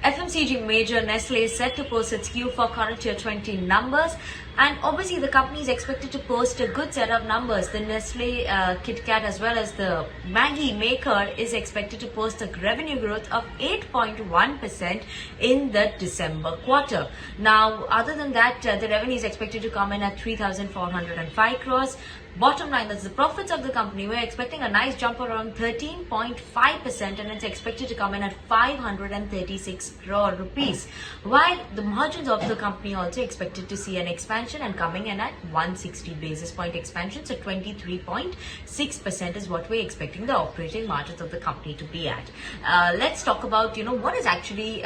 FMCG major Nestle is set to post its Q4 current year 20 numbers, and obviously the company is expected to post a good set of numbers. The Nestle KitKat as well as the Maggi Maker is expected to post a revenue growth of 8.1% in the December quarter. Now, other than that, the revenue is expected to come in at 3,405 crores. Bottom line, that's the profits of the company. We're expecting a nice jump around 13.5%, and it's expected to come in at 536 crore rupees. While the margins of the company also expected to see an expansion and coming in at 160 basis point expansion. So 23.6% is what we're expecting the operating margins of the company to be at. Let's talk about, what is actually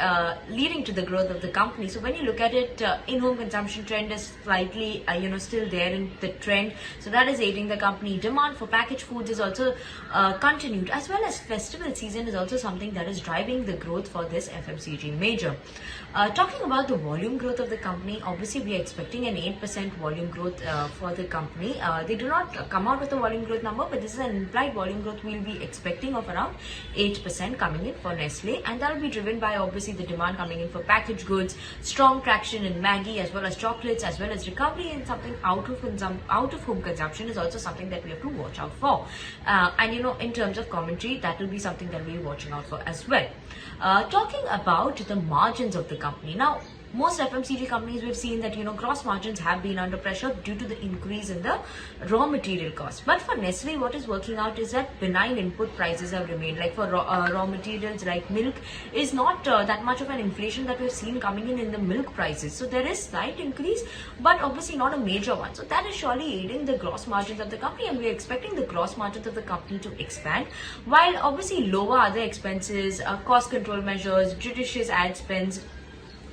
leading to the growth of the company. So when you look at it, in-home consumption trend is slightly, still there in the trend. So that is aiding the company. Demand for packaged foods is also continued, as well as festival season is also something that is driving the growth for this FMCG major. Talking about the volume growth of the company, obviously we are expecting an 8% volume growth for the company. They do not come out with a volume growth number, but this is an implied volume growth we'll be expecting of around 8% coming in for Nestle, and that will be driven by obviously the demand coming in for packaged goods, strong traction in Maggi as well as chocolates, as well as recovery in something out of home consumption is also something that we have to watch out for. And in terms of commentary, that will be something that we're watching out for as well. Talking about the margins of the company. Now, most FMCG companies, we've seen that gross margins have been under pressure due to the increase in the raw material cost. But for Nestle, what is working out is that benign input prices have remained. Like for raw materials like milk is not that much of an inflation that we've seen coming in the milk prices. So there is slight increase, but obviously not a major one. So that is surely aiding the gross margins of the company, and we're expecting the gross margins of the company to expand, while obviously lower other expenses, cost control measures, judicious ad spends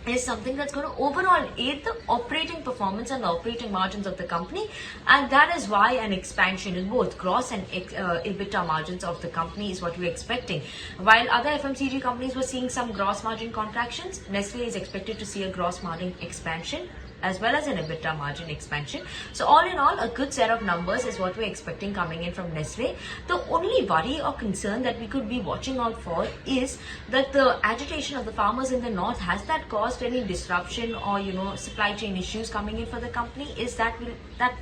is something that's going to overall aid the operating performance and the operating margins of the company, and that is why an expansion in both gross and EBITDA margins of the company is what we're expecting. While other FMCG companies were seeing some gross margin contractions, Nestle is expected to see a gross margin expansion as well as an EBITDA margin expansion. So all in all, a good set of numbers is what we're expecting coming in from Nestle. The only worry or concern that we could be watching out for is that the agitation of the farmers in the north, has that caused any disruption or supply chain issues coming in for the company? Is that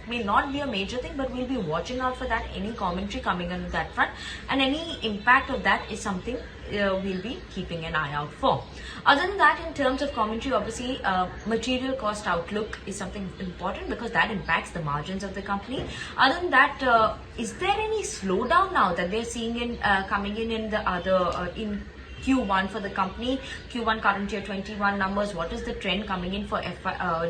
may not be a major thing, but we'll be watching out for that. Any commentary coming on that front, and any impact of that is something we'll be keeping an eye out for. Other than that, in terms of commentary, obviously material cost outlook is something important because that impacts the margins of the company. Other than that, is there any slowdown now that they're seeing in coming in the other in Q1 for the company? Q1 current year 21 numbers, what is the trend coming in for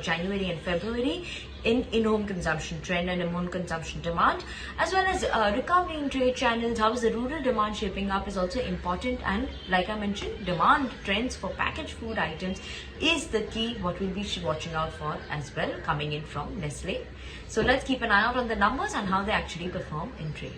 January and February in-home consumption trend and in-home consumption demand, as well as recovery in trade channels? How is the rural demand shaping up is also important, and like I mentioned, demand trends for packaged food items is the key what we'll be watching out for as well coming in from Nestle. So let's keep an eye out on the numbers and how they actually perform in trade.